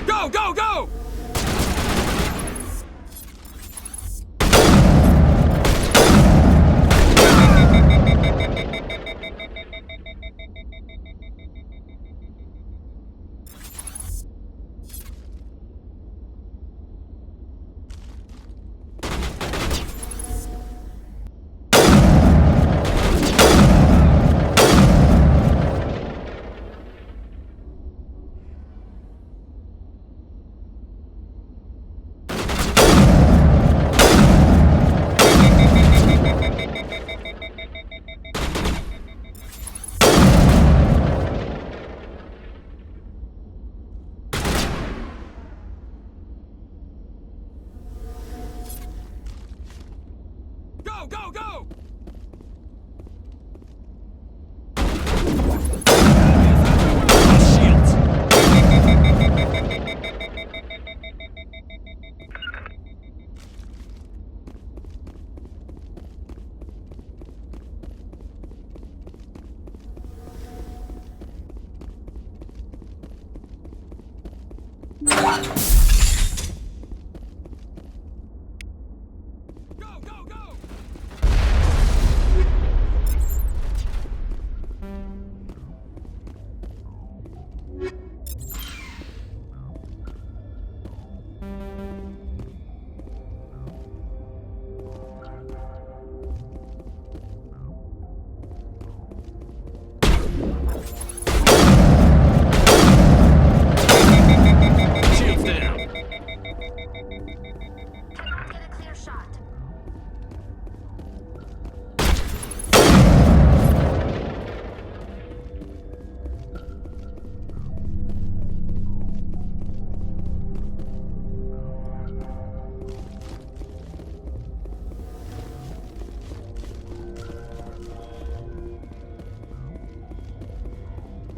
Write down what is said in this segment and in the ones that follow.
Go, go, go! Go, go, go! Go, go, go! Shields down. Cannot get a clear shot.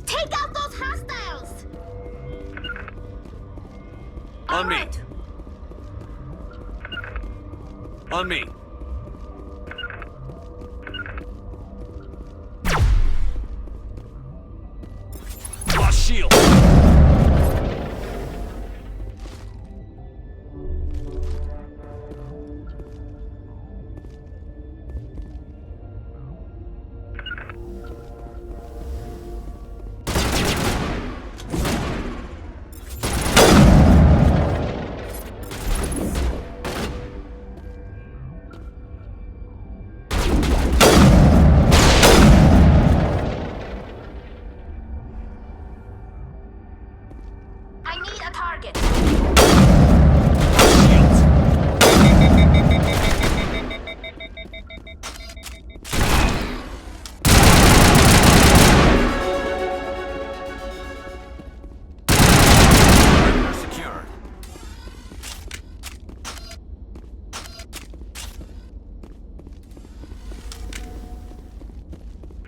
Take out those hostiles! On me. Alright. On me. Lost shield.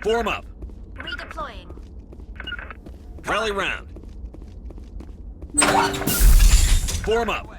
Form up. Redeploying. Rally round. Form up.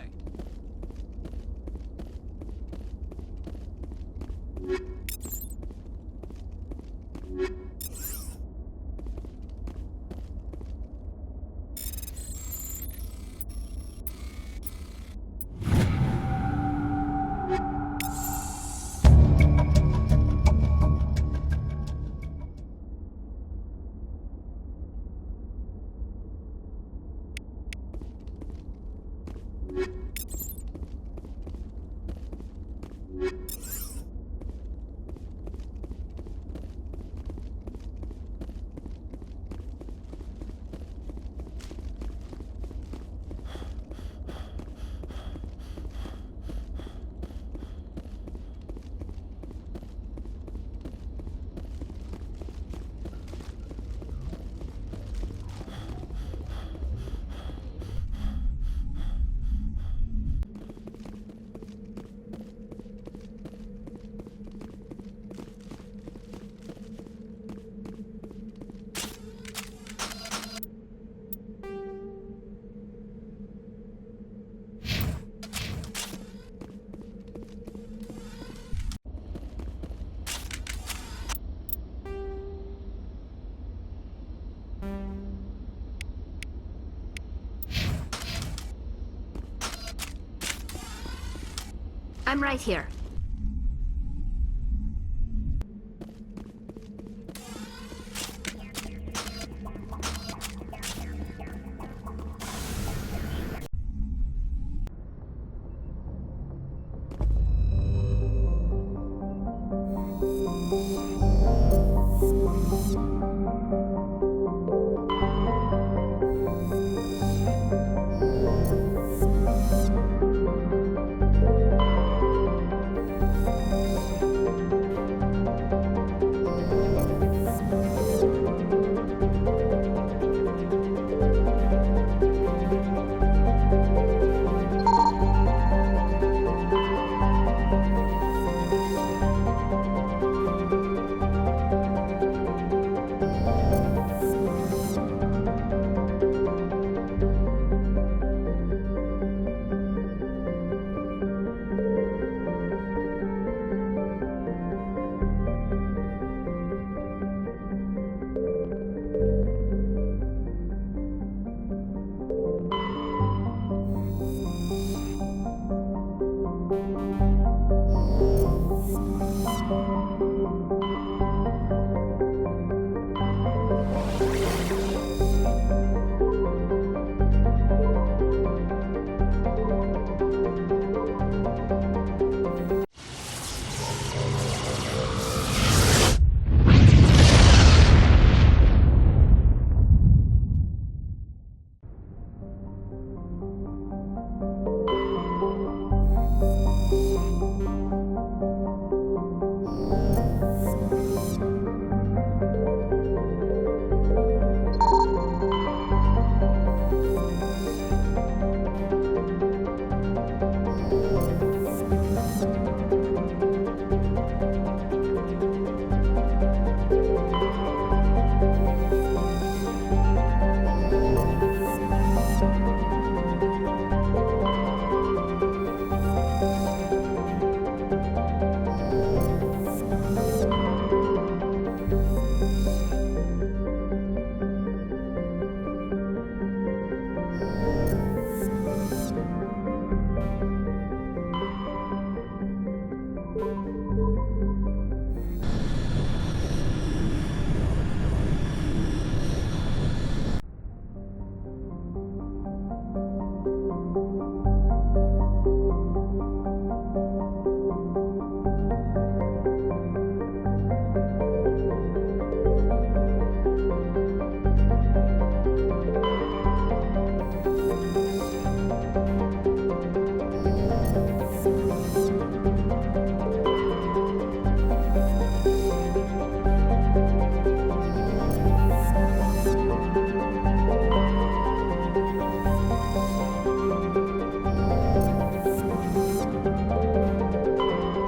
I'm right here.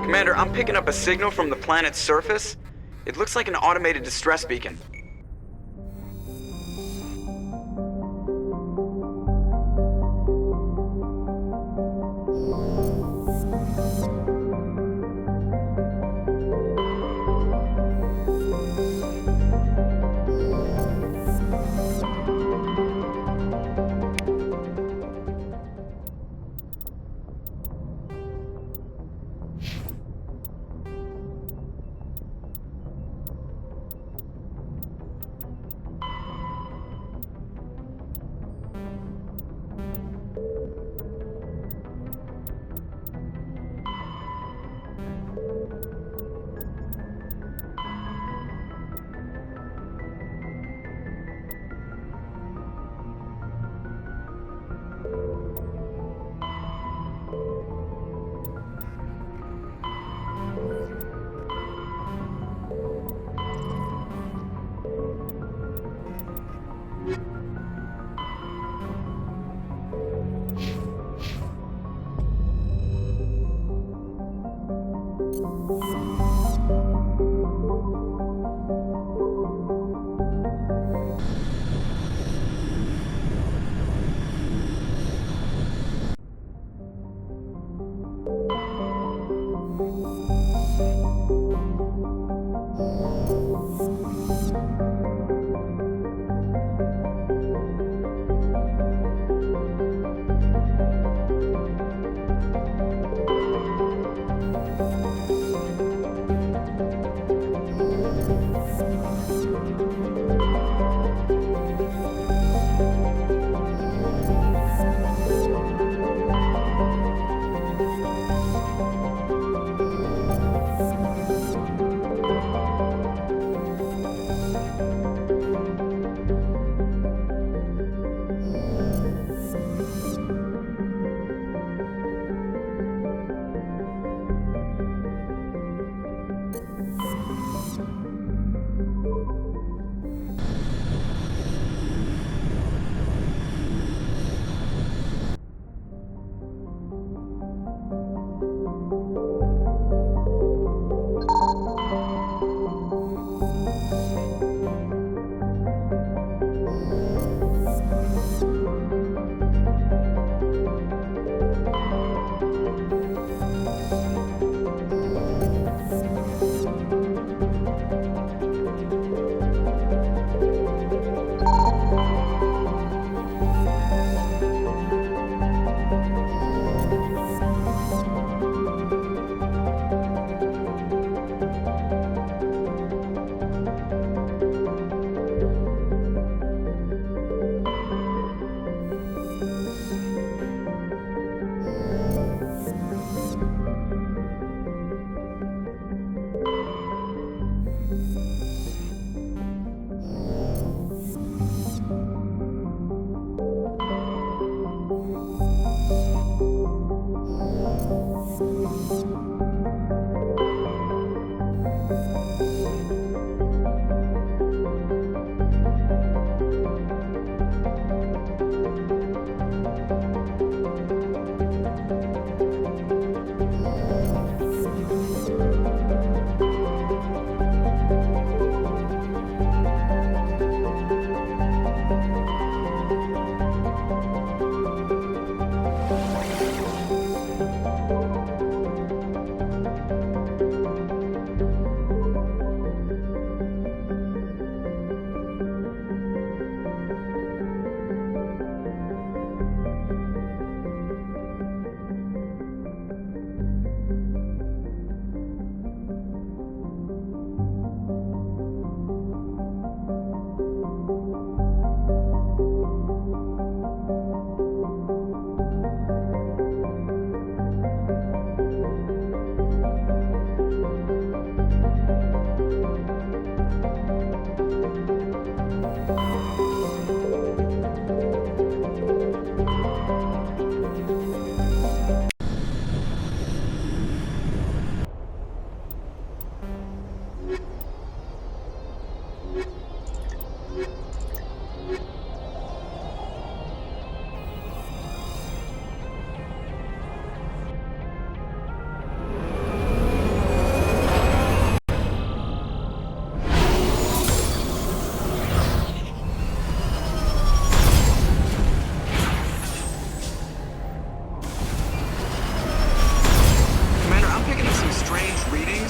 Commander, I'm picking up a signal from the planet's surface. It looks like an automated distress beacon.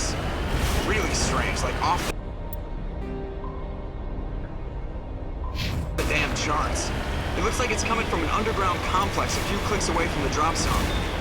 is really strange, like off the damn charts. It looks like it's coming from an underground complex a few clicks away from the drop zone.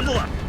Level up.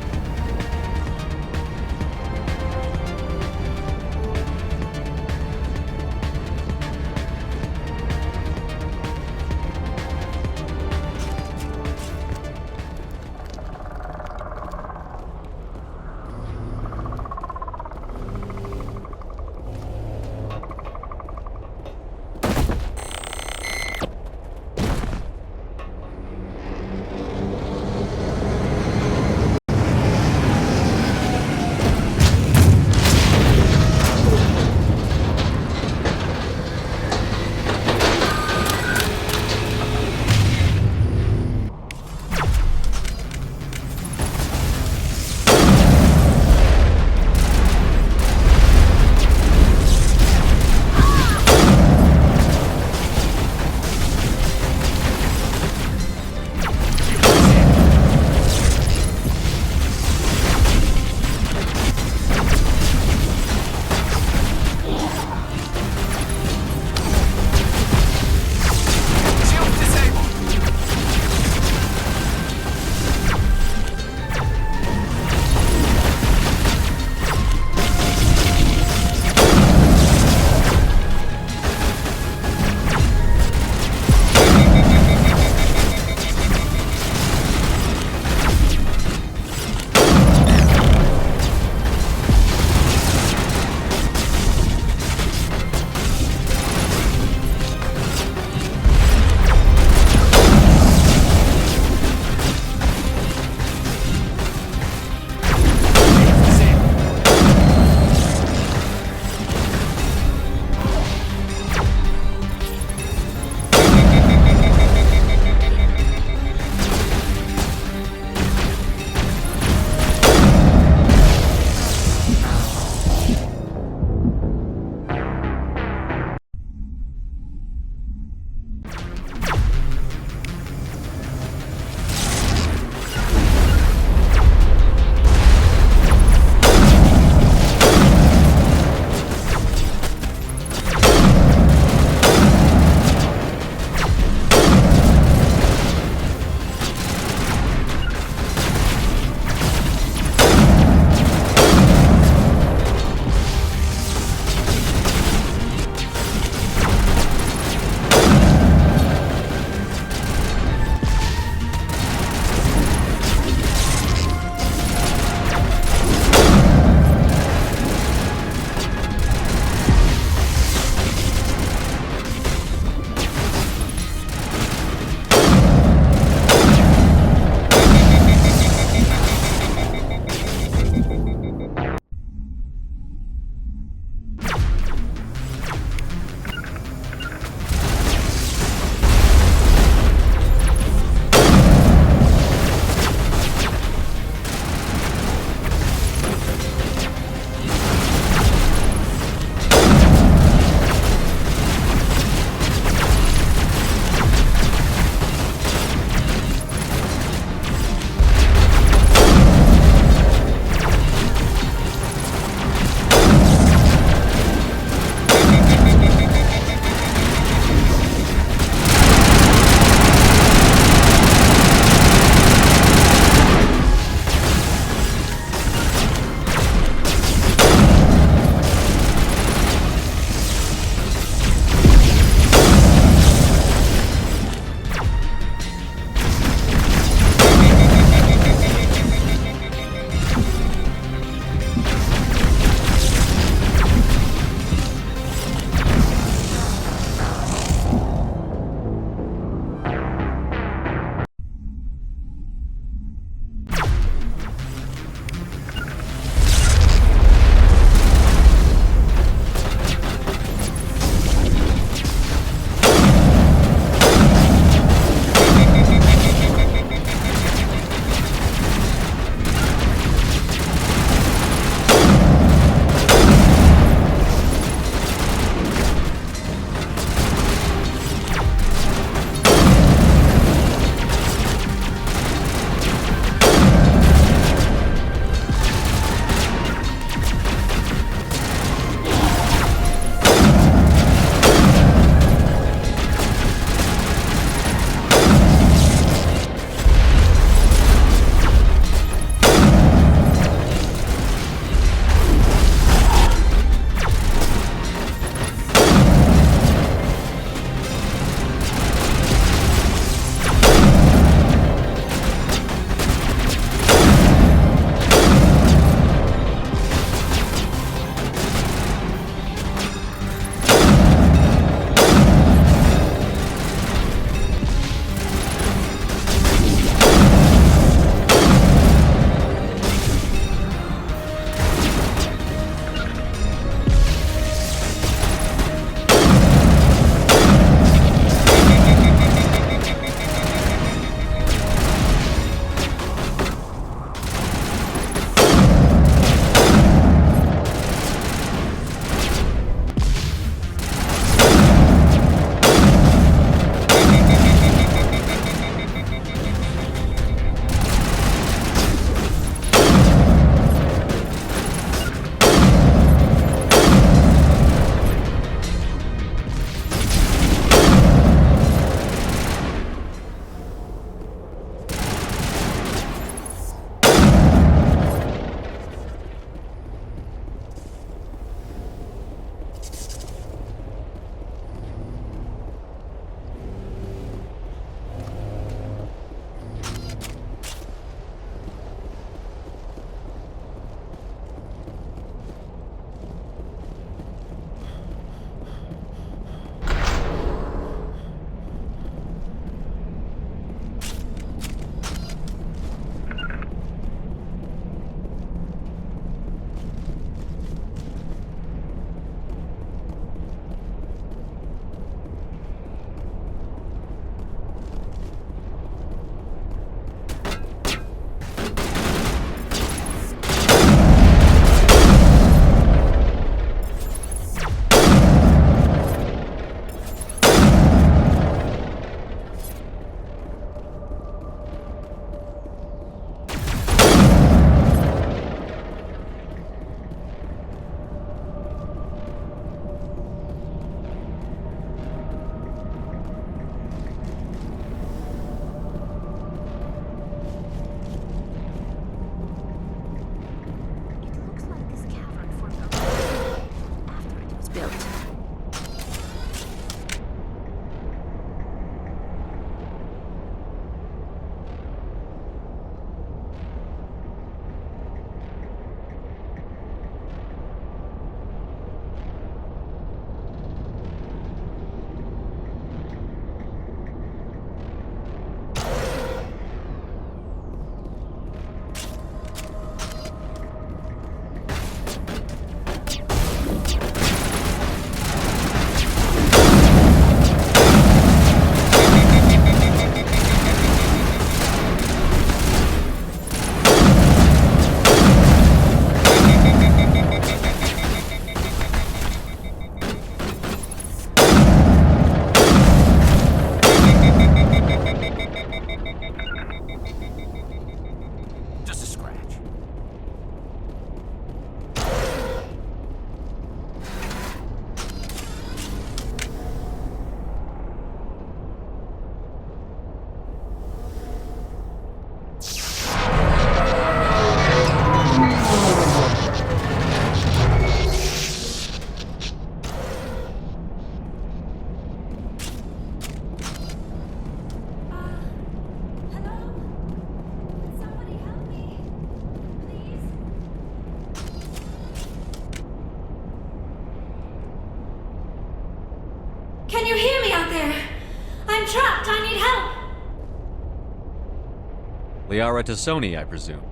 Liara Tassoni, I presume.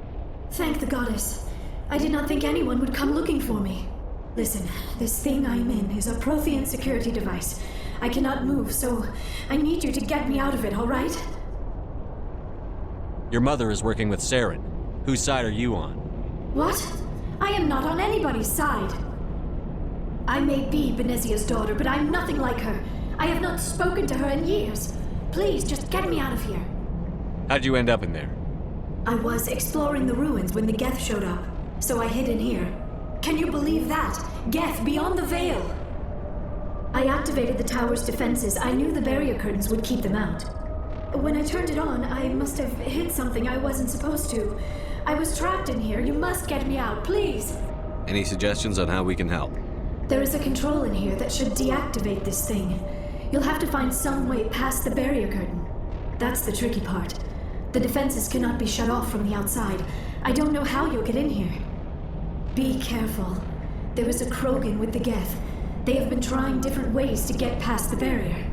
Thank the goddess. I did not think anyone would come looking for me. Listen, this thing I'm in is a Prothean security device. I cannot move, so I need you to get me out of it, all right? Your mother is working with Saren. Whose side are you on? What? I am not on anybody's side. I may be Benezia's daughter, but I'm nothing like her. I have not spoken to her in years. Please, just get me out of here. How'd you end up in there? I was exploring the ruins when the Geth showed up, so I hid in here. Can you believe that? Geth beyond the veil! I activated the tower's defenses. I knew the barrier curtains would keep them out. When I turned it on, I must have hit something I wasn't supposed to. I was trapped in here. You must get me out, please! Any suggestions on how we can help? There is a control in here that should deactivate this thing. You'll have to find some way past the barrier curtain. That's the tricky part. The defenses cannot be shut off from the outside. I don't know how you'll get in here. Be careful. There is a Krogan with the Geth. They have been trying different ways to get past the barrier.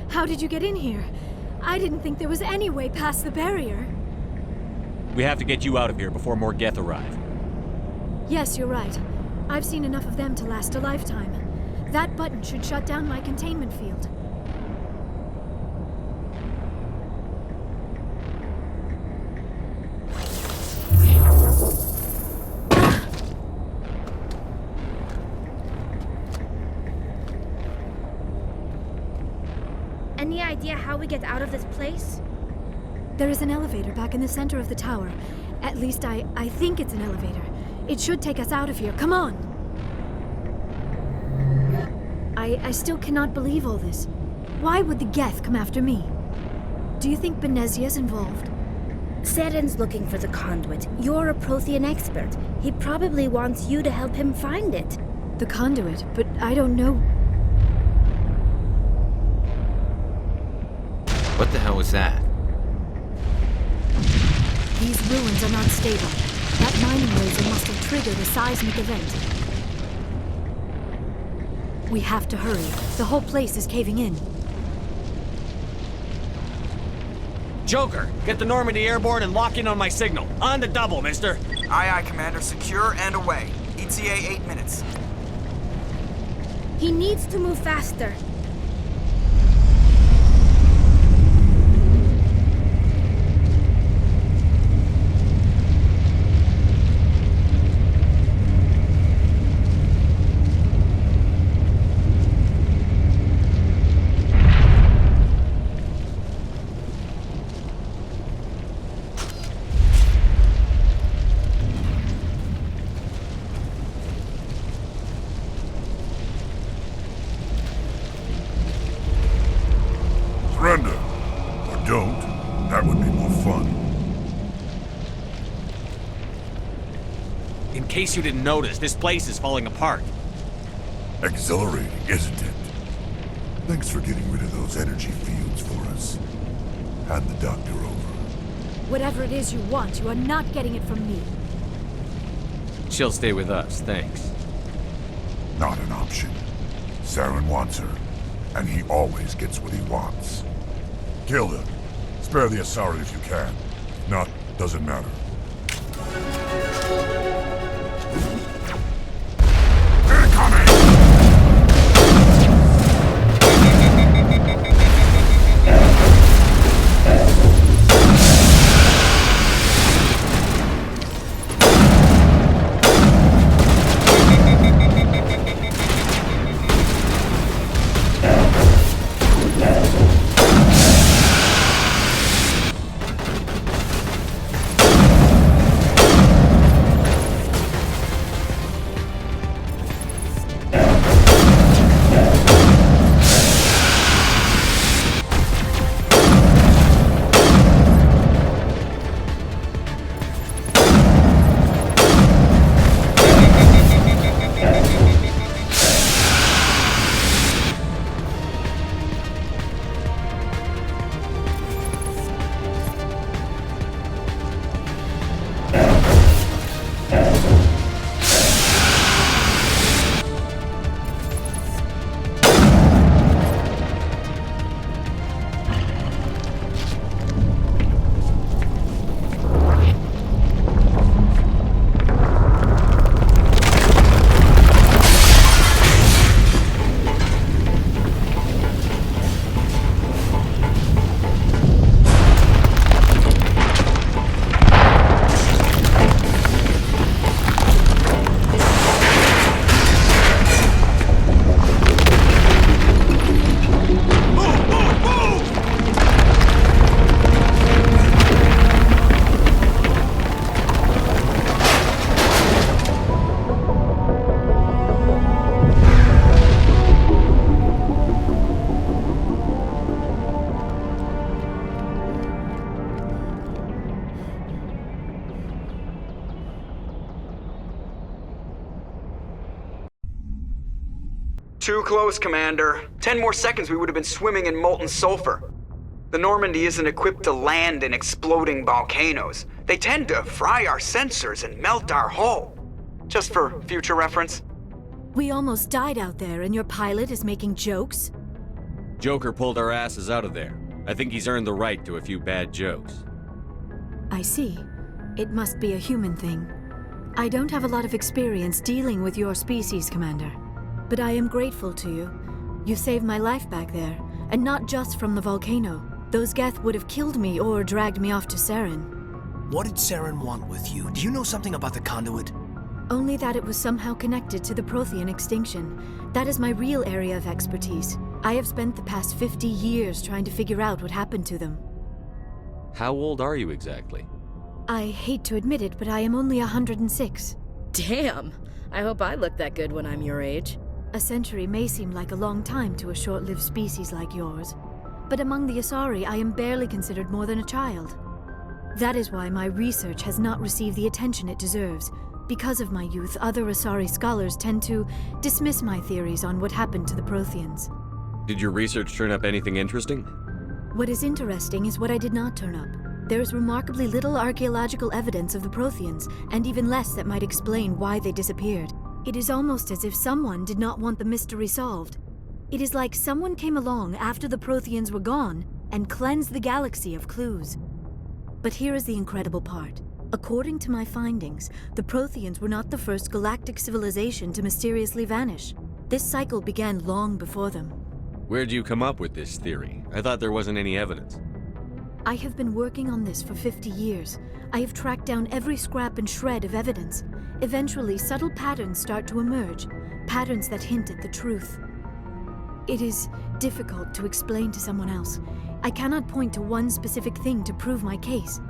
How did you get in here? I didn't think there was any way past the barrier. We have to get you out of here before more Geth arrive. Yes, you're right. I've seen enough of them to last a lifetime. That button should shut down my containment field. Any idea how we get out of this place? There is an elevator back in the center of the tower. At least I think it's an elevator. It should take us out of here. Come on! I still cannot believe all this. Why would the Geth come after me? Do you think Benezia's involved? Saren's looking for the conduit. You're a Prothean expert. He probably wants you to help him find it. The conduit, but I don't know. What the hell was that? These ruins are not stable. That mining laser must have triggered a seismic event. We have to hurry. The whole place is caving in. Joker, get the Normandy airborne and lock in on my signal. On the double, mister. Aye, aye, Commander. Secure and away. ETA 8 minutes. He needs to move faster. Surrender. Or don't. That would be more fun. In case you didn't notice, this place is falling apart. Exhilarating, isn't it? Thanks for getting rid of those energy fields for us. Hand the doctor over. Whatever it is you want, you are not getting it from me. She'll stay with us, thanks. Not an option. Saren wants her, and he always gets what he wants. Kill him. Spare the Asari if you can. If not, doesn't matter. Incoming! Too close, Commander. 10 more seconds we would have been swimming in molten sulfur. The Normandy isn't equipped to land in exploding volcanoes. They tend to fry our sensors and melt our hull. Just for future reference. We almost died out there, and your pilot is making jokes? Joker pulled our asses out of there. I think he's earned the right to a few bad jokes. I see. It must be a human thing. I don't have a lot of experience dealing with your species, Commander. But I am grateful to you. You saved my life back there, and not just from the volcano. Those Geth would have killed me or dragged me off to Saren. What did Saren want with you? Do you know something about the conduit? Only that it was somehow connected to the Prothean extinction. That is my real area of expertise. I have spent the past 50 years trying to figure out what happened to them. How old are you exactly? I hate to admit it, but I am only 106. Damn! I hope I look that good when I'm your age. A century may seem like a long time to a short-lived species like yours, but among the Asari, I am barely considered more than a child. That is why my research has not received the attention it deserves. Because of my youth, other Asari scholars tend to dismiss my theories on what happened to the Protheans. Did your research turn up anything interesting? What is interesting is what I did not turn up. There is remarkably little archaeological evidence of the Protheans, and even less that might explain why they disappeared. It is almost as if someone did not want the mystery solved. It is like someone came along after the Protheans were gone and cleansed the galaxy of clues. But here is the incredible part. According to my findings, the Protheans were not the first galactic civilization to mysteriously vanish. This cycle began long before them. Where'd you come up with this theory? I thought there wasn't any evidence. I have been working on this for 50 years. I have tracked down every scrap and shred of evidence. Eventually, subtle patterns start to emerge, patterns that hint at the truth. It is difficult to explain to someone else. I cannot point to one specific thing to prove my case.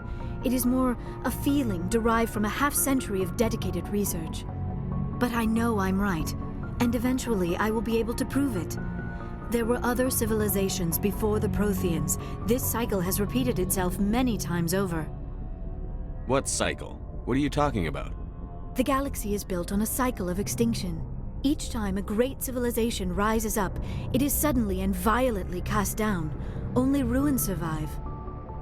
It is more a feeling derived from a half-century of dedicated research. But I know I'm right, and eventually I will be able to prove it. There were other civilizations before the Protheans. This cycle has repeated itself many times over. What cycle? What are you talking about? The galaxy is built on a cycle of extinction. Each time a great civilization rises up, it is suddenly and violently cast down. Only ruins survive.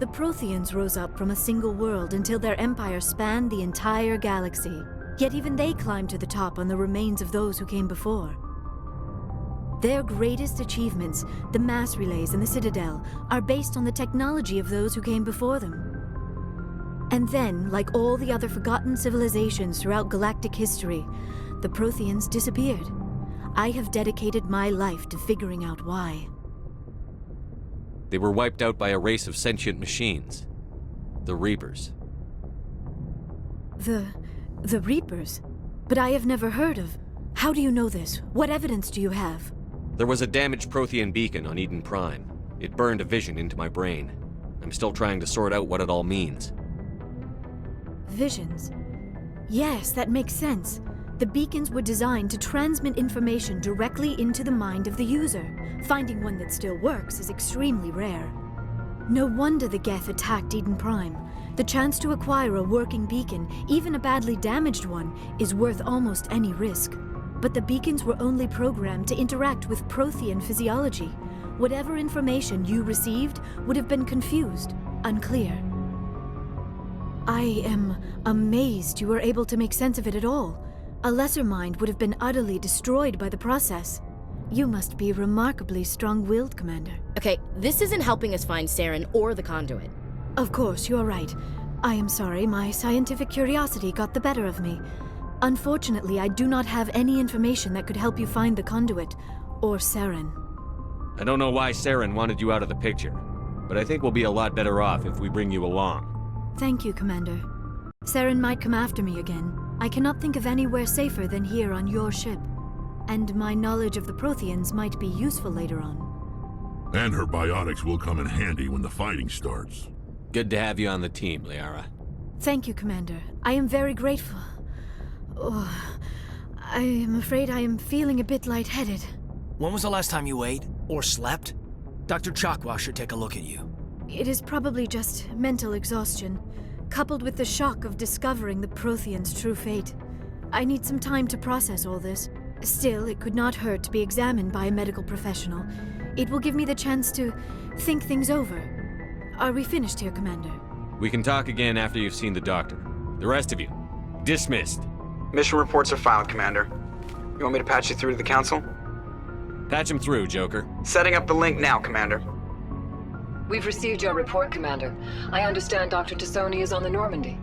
The Protheans rose up from a single world until their empire spanned the entire galaxy. Yet even they climbed to the top on the remains of those who came before. Their greatest achievements, the mass relays and the Citadel, are based on the technology of those who came before them. And then, like all the other forgotten civilizations throughout galactic history, the Protheans disappeared. I have dedicated my life to figuring out why. They were wiped out by a race of sentient machines. The Reapers. The Reapers? But I have never heard of. How do you know this? What evidence do you have? There was a damaged Prothean beacon on Eden Prime. It burned a vision into my brain. I'm still trying to sort out what it all means. Visions? Yes, that makes sense. The beacons were designed to transmit information directly into the mind of the user. Finding one that still works is extremely rare. No wonder the Geth attacked Eden Prime. The chance to acquire a working beacon, even a badly damaged one, is worth almost any risk. But the beacons were only programmed to interact with Prothean physiology. Whatever information you received would have been confused, unclear. I am amazed you were able to make sense of it at all. A lesser mind would have been utterly destroyed by the process. You must be remarkably strong-willed, Commander. Okay, this isn't helping us find Saren or the conduit. Of course, you are right. I am sorry, my scientific curiosity got the better of me. Unfortunately, I do not have any information that could help you find the conduit, or Saren. I don't know why Saren wanted you out of the picture, but I think we'll be a lot better off if we bring you along. Thank you, Commander. Saren might come after me again. I cannot think of anywhere safer than here on your ship. And my knowledge of the Protheans might be useful later on. And her biotics will come in handy when the fighting starts. Good to have you on the team, Liara. Thank you, Commander. I am very grateful. Oh, I am afraid I am feeling a bit lightheaded. When was the last time you ate? Or slept? Dr. Chakwa should take a look at you. It is probably just mental exhaustion, coupled with the shock of discovering the Protheans' true fate. I need some time to process all this. Still, it could not hurt to be examined by a medical professional. It will give me the chance to think things over. Are we finished here, Commander? We can talk again after you've seen the doctor. The rest of you, dismissed. Mission reports are filed, Commander. You want me to patch you through to the Council? Patch him through, Joker. Setting up the link now, Commander. We've received your report, Commander. I understand Dr. Tassoni is on the Normandy.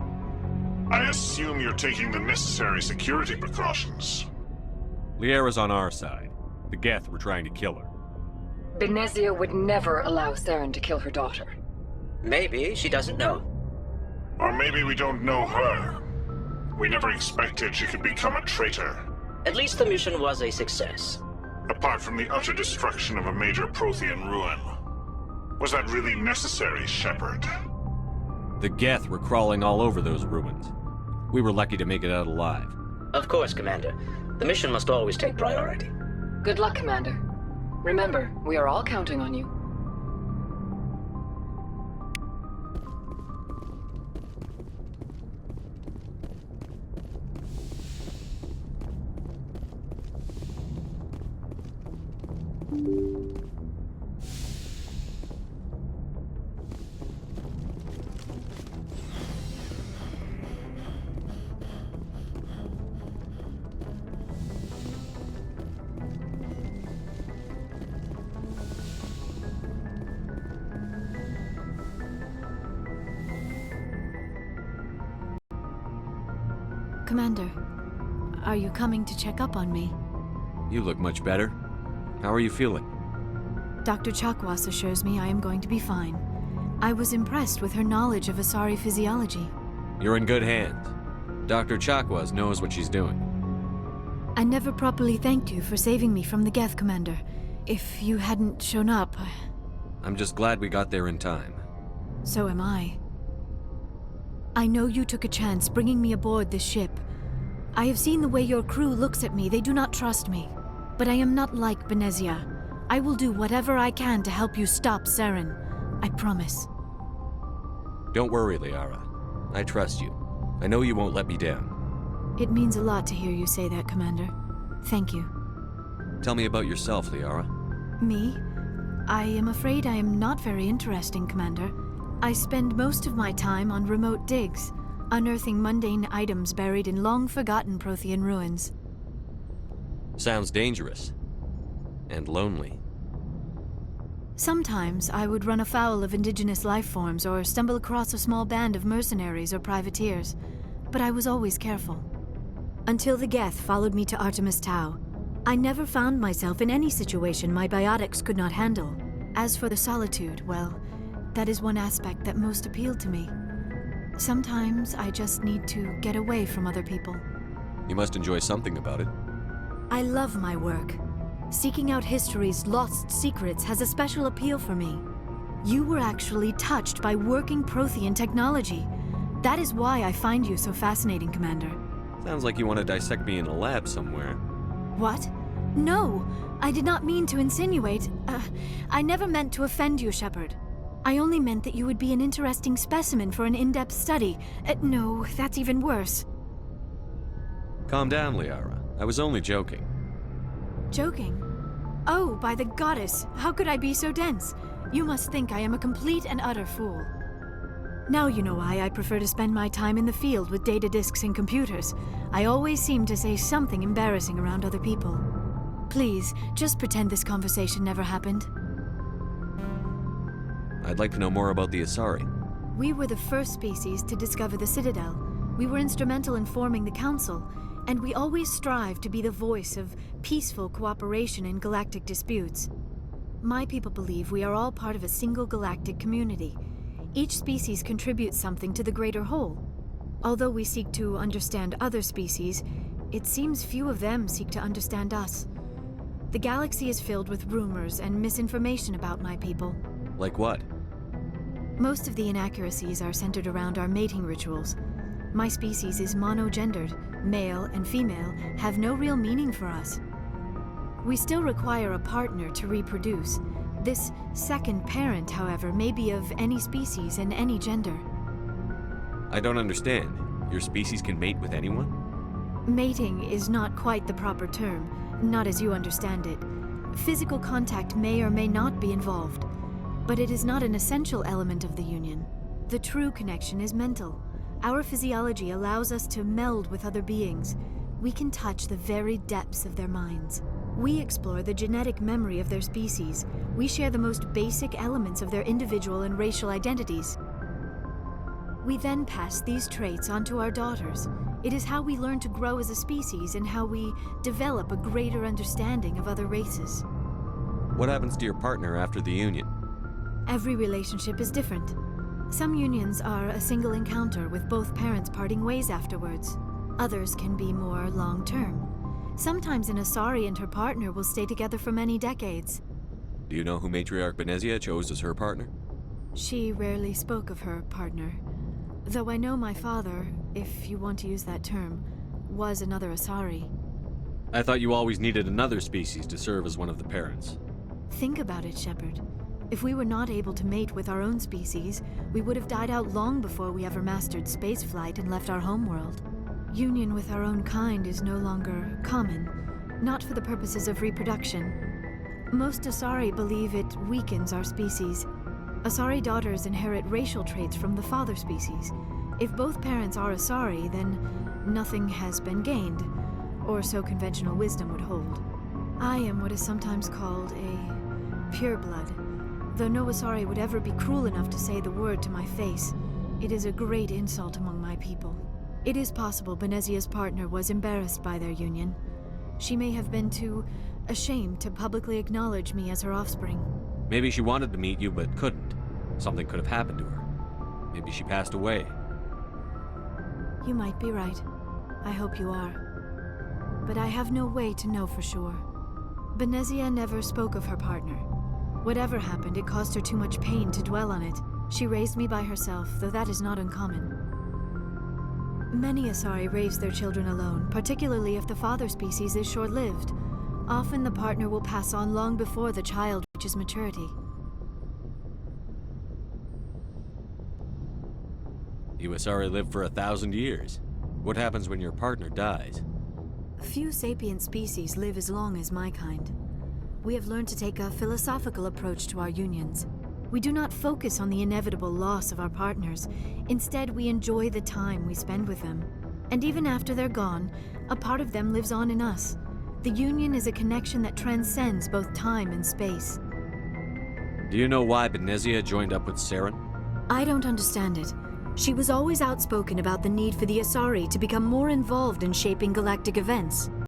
I assume you're taking the necessary security precautions. Liara's on our side. The Geth were trying to kill her. Benezia would never allow Saren to kill her daughter. Maybe she doesn't know. Or maybe we don't know her. We never expected she could become a traitor. At least the mission was a success. Apart from the utter destruction of a major Prothean ruin. Was that really necessary, Shepard? The Geth were crawling all over those ruins. We were lucky to make it out alive. Of course, Commander. The mission must always take priority. Good luck, Commander. Remember, we are all counting on you. Commander, are you coming to check up on me? You look much better. How are you feeling? Dr. Chakwas assures me I am going to be fine. I was impressed with her knowledge of Asari physiology. You're in good hands. Dr. Chakwas knows what she's doing. I never properly thanked you for saving me from the Geth, Commander. If you hadn't shown up... I'm just glad we got there in time. So am I. I know you took a chance bringing me aboard this ship. I have seen the way your crew looks at me. They do not trust me. But I am not like Benezia. I will do whatever I can to help you stop Saren. I promise. Don't worry, Liara. I trust you. I know you won't let me down. It means a lot to hear you say that, Commander. Thank you. Tell me about yourself, Liara. Me? I am afraid I am not very interesting, Commander. I spend most of my time on remote digs, unearthing mundane items buried in long-forgotten Prothean ruins. Sounds dangerous. And lonely. Sometimes I would run afoul of indigenous life forms or stumble across a small band of mercenaries or privateers, but I was always careful. Until the Geth followed me to Artemis Tau, I never found myself in any situation my biotics could not handle. As for the solitude, well, that is one aspect that most appealed to me. Sometimes I just need to get away from other people. You must enjoy something about it. I love my work. Seeking out history's lost secrets has a special appeal for me. You were actually touched by working Prothean technology. That is why I find you so fascinating, Commander. Sounds like you want to dissect me in a lab somewhere. What? No, I did not mean to insinuate. I never meant to offend you, Shepard. I only meant that you would be an interesting specimen for an in-depth study. No, that's even worse. Calm down, Liara. I was only joking. Joking? Oh, by the goddess, how could I be so dense? You must think I am a complete and utter fool. Now you know why I prefer to spend my time in the field with data disks and computers. I always seem to say something embarrassing around other people. Please, just pretend this conversation never happened. I'd like to know more about the Asari. We were the first species to discover the Citadel. We were instrumental in forming the Council, and we always strive to be the voice of peaceful cooperation in galactic disputes. My people believe we are all part of a single galactic community. Each species contributes something to the greater whole. Although we seek to understand other species, it seems few of them seek to understand us. The galaxy is filled with rumors and misinformation about my people. Like what? Most of the inaccuracies are centered around our mating rituals. My species is monogendered. Male and female have no real meaning for us. We still require a partner to reproduce. This second parent, however, may be of any species and any gender. I don't understand. Your species can mate with anyone? Mating is not quite the proper term, not as you understand it. Physical contact may or may not be involved, but it is not an essential element of the union. The true connection is mental. Our physiology allows us to meld with other beings. We can touch the very depths of their minds. We explore the genetic memory of their species. We share the most basic elements of their individual and racial identities. We then pass these traits on to our daughters. It is how we learn to grow as a species and how we develop a greater understanding of other races. What happens to your partner after the union? Every relationship is different. Some unions are a single encounter with both parents parting ways afterwards. Others can be more long-term. Sometimes an Asari and her partner will stay together for many decades. Do you know who Matriarch Benezia chose as her partner? She rarely spoke of her partner. Though I know my father, if you want to use that term, was another Asari. I thought you always needed another species to serve as one of the parents. Think about it, Shepard. If we were not able to mate with our own species, we would have died out long before we ever mastered spaceflight and left our homeworld. Union with our own kind is no longer common, not for the purposes of reproduction. Most Asari believe it weakens our species. Asari daughters inherit racial traits from the father species. If both parents are Asari, then nothing has been gained, or so conventional wisdom would hold. I am what is sometimes called a pureblood, though no Asari would ever be cruel enough to say the word to my face. It is a great insult among my people. It is possible Benezia's partner was embarrassed by their union. She may have been too ashamed to publicly acknowledge me as her offspring. Maybe she wanted to meet you but couldn't. Something could have happened to her. Maybe she passed away. You might be right. I hope you are. But I have no way to know for sure. Benezia never spoke of her partner. Whatever happened, it caused her too much pain to dwell on it. She raised me by herself, though that is not uncommon. Many Asari raise their children alone, particularly if the father species is short-lived. Often the partner will pass on long before the child reaches maturity. You Asari live for 1,000 years. What happens when your partner dies? Few sapient species live as long as my kind. We have learned to take a philosophical approach to our unions. We do not focus on the inevitable loss of our partners. Instead, we enjoy the time we spend with them. And even after they're gone, a part of them lives on in us. The union is a connection that transcends both time and space. Do you know why Benezia joined up with Saren? I don't understand it. She was always outspoken about the need for the Asari to become more involved in shaping galactic events.